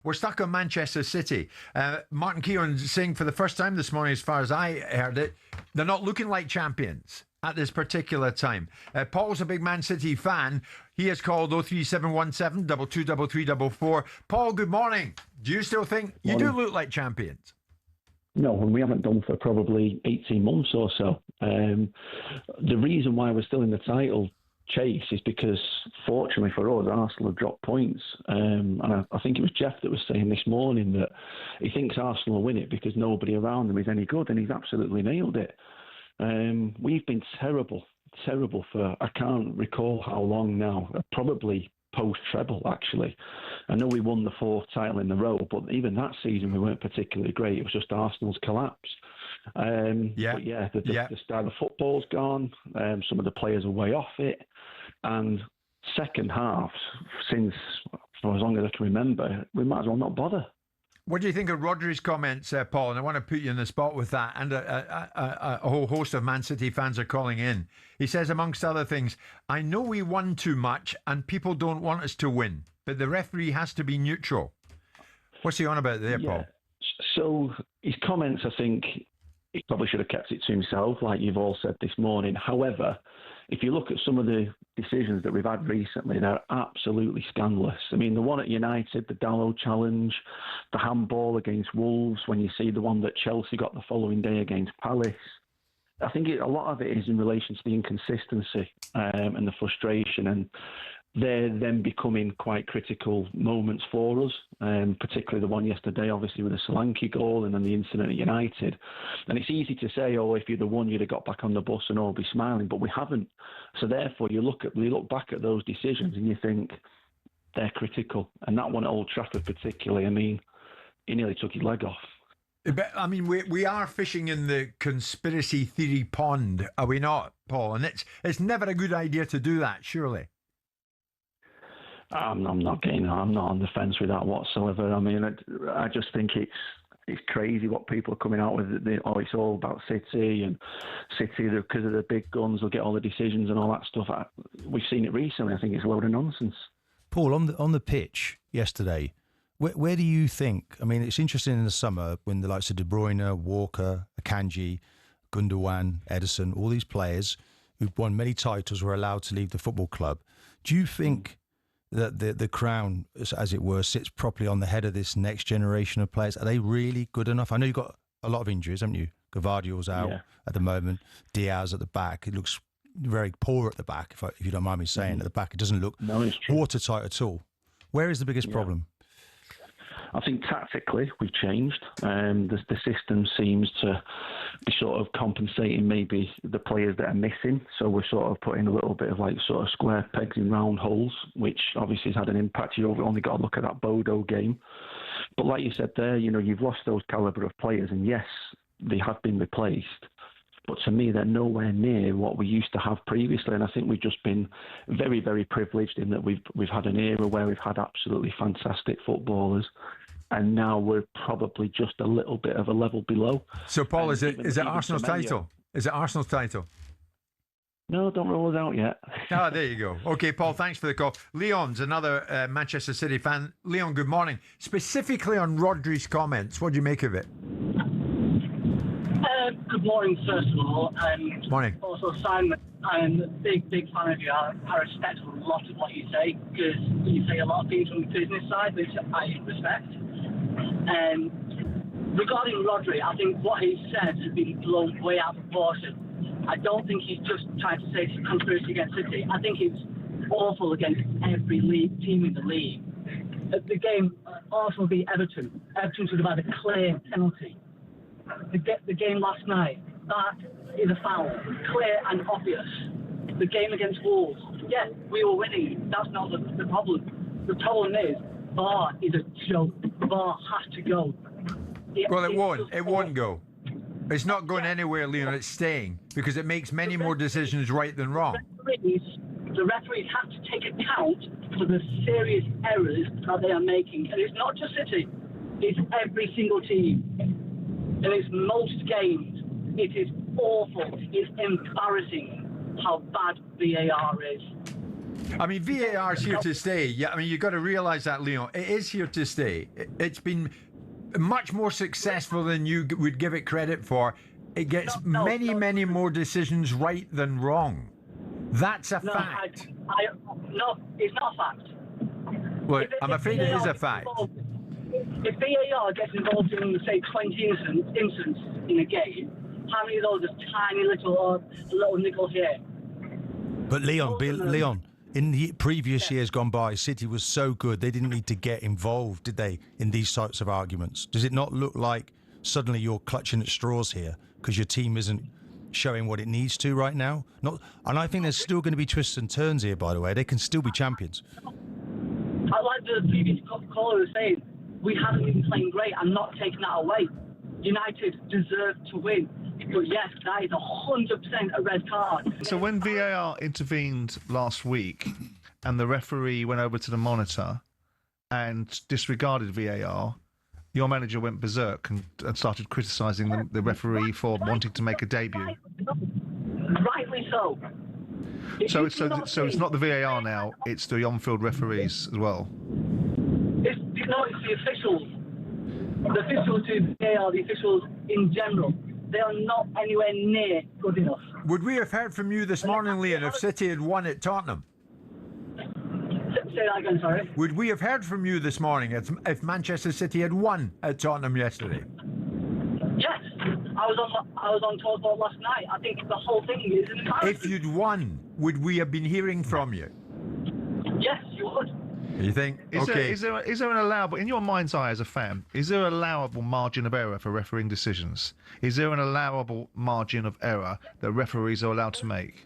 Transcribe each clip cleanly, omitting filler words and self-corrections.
We're stuck on Manchester City. Martin Keown saying for the first time this morning, as far as I heard it, they're not looking like champions at this particular time. Paul's a big Man City fan. He has called 03717 223344. Paul, good morning. Do you still think you do look like champions? No, and we haven't done for probably 18 months or so. The reason why we're still in the title chase is because, fortunately for us, Arsenal have dropped points. And I think it was Jeff that was saying this morning that he thinks Arsenal will win it because nobody around them is any good, and he's absolutely nailed it. We've been terrible for, I can't recall how long now, probably post-treble, actually. I know we won the fourth title in a row, but even that season we weren't particularly great. It was just Arsenal's collapse. The style of football's gone. Some of the players are way off it. And second half, since for as long as I can remember, we might as well not bother. What do you think of Rodri's comments, Paul? And I want to put you in the spot with that. And a whole host of Man City fans are calling in. He says, amongst other things, I know we won too much and people don't want us to win, but the referee has to be neutral. What's he on about there, Paul? So his comments, I think, he probably should have kept it to himself, like you've all said this morning. However, if you look at some of the decisions that we've had recently, they're absolutely scandalous. I mean, the one at United, the Dalot challenge, the handball against Wolves, when you see the one that Chelsea got the following day against Palace, I think a lot of it is in relation to the inconsistency and the frustration, and they're then becoming quite critical moments for us, particularly the one yesterday, obviously, with the Solanke goal and then the incident at United. And it's easy to say, if you'd have won, you'd have got back on the bus and all be smiling, but we haven't. So therefore, we look back at those decisions and you think they're critical. And that one at Old Trafford particularly, I mean, he nearly took his leg off. But, I mean, we are fishing in the conspiracy theory pond, are we not, Paul? And it's never a good idea to do that, surely. I'm not on the fence with that whatsoever. I mean, I just think it's crazy what people are coming out with. It's all about City, and City, because of the big guns, will get all the decisions and all that stuff. We've seen it recently. I think it's a load of nonsense. Paul, on the pitch yesterday, where do you think? I mean, it's interesting in the summer when the likes of De Bruyne, Walker, Akanji, Gundogan, Ederson, all these players who've won many titles were allowed to leave the football club. Do you think that the crown, as it were, sits properly on the head of this next generation of players? Are they really good enough? I know you've got a lot of injuries, haven't you? Gvardiol's out at the moment. Diaz at the back. It looks very poor at the back, if you don't mind me saying. At the back, it doesn't look watertight at all. Where is the biggest problem? I think tactically we've changed. The system seems to be sort of compensating maybe the players that are missing. So we're sort of putting a little bit of sort of square pegs in round holes, which obviously has had an impact. You've only got to look at that Bodo game. But like you said there, you've lost those calibre of players, and yes, they have been replaced. But to me, they're nowhere near what we used to have previously. And I think we've just been very, very privileged in that we've had an era where we've had absolutely fantastic footballers. And now we're probably just a little bit of a level below. So, Paul, is it Arsenal's title? Is it Arsenal's title? No, don't rule it out yet. There you go. Okay, Paul, thanks for the call. Leon's another Manchester City fan. Leon, good morning. Specifically on Rodri's comments, what do you make of it? Good morning, first of all. And morning. Also, Simon, I'm a big fan of you. I respect a lot of what you say, because you say a lot of things from the business side, which I respect. Regarding Rodri, I think what he said has been blown way out of proportion. I don't think he's just trying to say it's a conspiracy against City. I think it's awful against every team in the league. The game, Arsenal beat Everton. Everton should have had a clear penalty. The game last night, that is a foul, clear and obvious. The game against Wolves, we were winning. That's not the problem. The problem is VAR is a joke. VAR has to go. It won't go. It's not going anywhere, Leon. It's staying because it makes many more decisions right than wrong. The referees have to take account for the serious errors that they are making, and it's not just City. It's every single team. And it's most games. It is awful. It's embarrassing how bad VAR is. I mean, VAR is here to stay. Yeah, I mean, you've got to realise that, Leon. It is here to stay. It's been much more successful than you would give it credit for. It gets many more decisions right than wrong. That's a fact. No, it's not a fact. Well, I'm afraid it is a fact. If VAR gets involved in, say, 20 incidents in a game, how many of those are tiny little nickels here? But Leon, in the previous years gone by, City was so good they didn't need to get involved, did they, in these types of arguments? Does it not look like suddenly you're clutching at straws here because your team isn't showing what it needs to right now? And I think there's still going to be twists and turns here, by the way. They can still be champions. I like the previous caller was saying, we haven't been playing great. I'm not taking that away. United deserve to win. But yes, that is 100% a red card. So when VAR intervened last week and the referee went over to the monitor and disregarded VAR, your manager went berserk and started criticising the referee for wanting to make a debut. Rightly so. So it's not the VAR now, it's the on-field referees as well. It's the officials. The officials who VAR, the officials in general. They are not anywhere near good enough. Would we have heard from you this morning, Leon, if City had won at Tottenham? Say that again, sorry. Would we have heard from you this morning if Manchester City had won at Tottenham yesterday? Yes, I was on talkSPORT last night. I think the whole thing is an embarrassment. If you'd won, would we have been hearing from you? Yes, you would. You think? Is okay. there an allowable, in your mind's eye as a fan, is there an allowable margin of error for refereeing decisions? Is there an allowable margin of error that referees are allowed to make?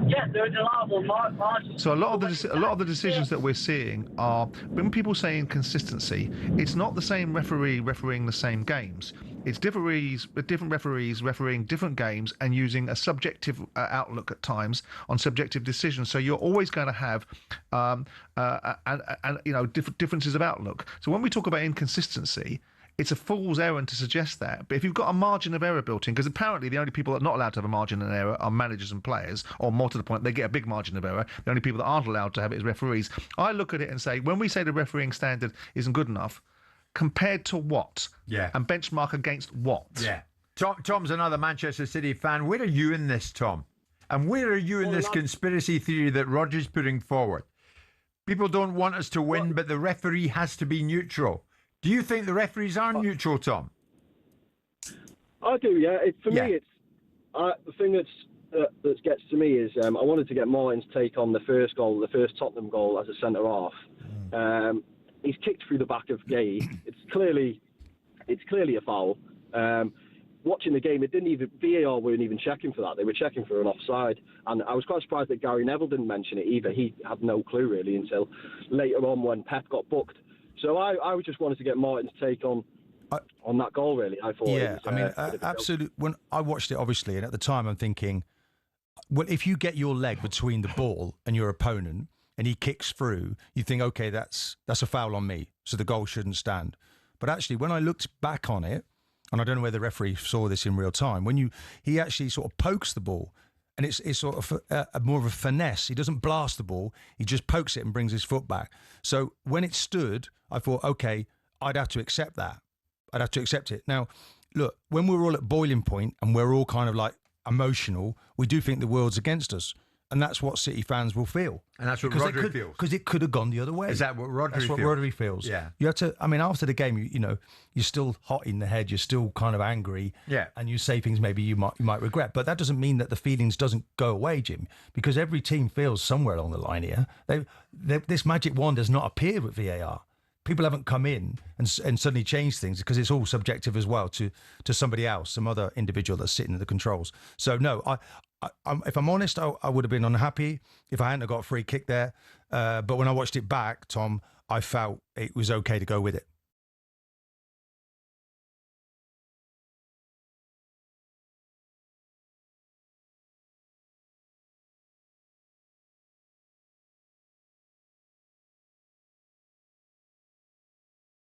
Yeah, there is an allowable margin. So a lot of the decisions that we're seeing are, when people say inconsistency, it's not the same referee refereeing the same games. It's different referees refereeing different games and using a subjective outlook at times on subjective decisions. So you're always going to have, differences of outlook. So when we talk about inconsistency, it's a fool's errand to suggest that. But if you've got a margin of error built in, because apparently the only people that are not allowed to have a margin of error are managers and players, or more to the point, they get a big margin of error. The only people that aren't allowed to have it is referees. I look at it and say, when we say the refereeing standard isn't good enough, compared to what? Yeah. And benchmark against what? Yeah. Tom's another Manchester City fan. Where are you in this, Tom? And where are you in this conspiracy theory that Rodri's putting forward? People don't want us to win, but the referee has to be neutral. Do you think the referees are neutral, Tom? I do, yeah. For me, it's the thing that gets to me is I wanted to get Martin's take on the first Tottenham goal as a centre half. He's kicked through the back of Gay. It's clearly a foul. Watching the game, VAR weren't even checking for that. They were checking for an offside, and I was quite surprised that Gary Neville didn't mention it either. He had no clue really until later on when Pep got booked. So I just wanted to get Martin's take on that goal, really. I thought. Yeah, absolutely. When I watched it, obviously, and at the time I'm thinking, well, if you get your leg between the ball and your opponent and he kicks through, you think, okay, that's a foul on me, so the goal shouldn't stand. But actually, when I looked back on it, and I don't know whether the referee saw this in real time, he actually sort of pokes the ball, and it's sort of more of a finesse. He doesn't blast the ball; he just pokes it and brings his foot back. So when it stood, I thought, okay, I'd have to accept that. I'd have to accept it. Now, look, when we're all at boiling point and we're all kind of like emotional, we do think the world's against us. And that's what City fans will feel. And that's what Rodri feels. Because it could have gone the other way. Is that what Rodri feels? That's what Rodri feels. Yeah. You have to, I mean, after the game, you're still hot in the head. You're still kind of angry. Yeah. And you say things maybe you might regret. But that doesn't mean that the feelings doesn't go away, Jim. Because every team feels somewhere along the line here. This magic wand has not appeared with VAR. People haven't come in and suddenly changed things because it's all subjective as well to somebody else, some other individual that's sitting at the controls. So, no, if I'm honest, I would have been unhappy if I hadn't got a free kick there. But when I watched it back, Tom, I felt it was okay to go with it.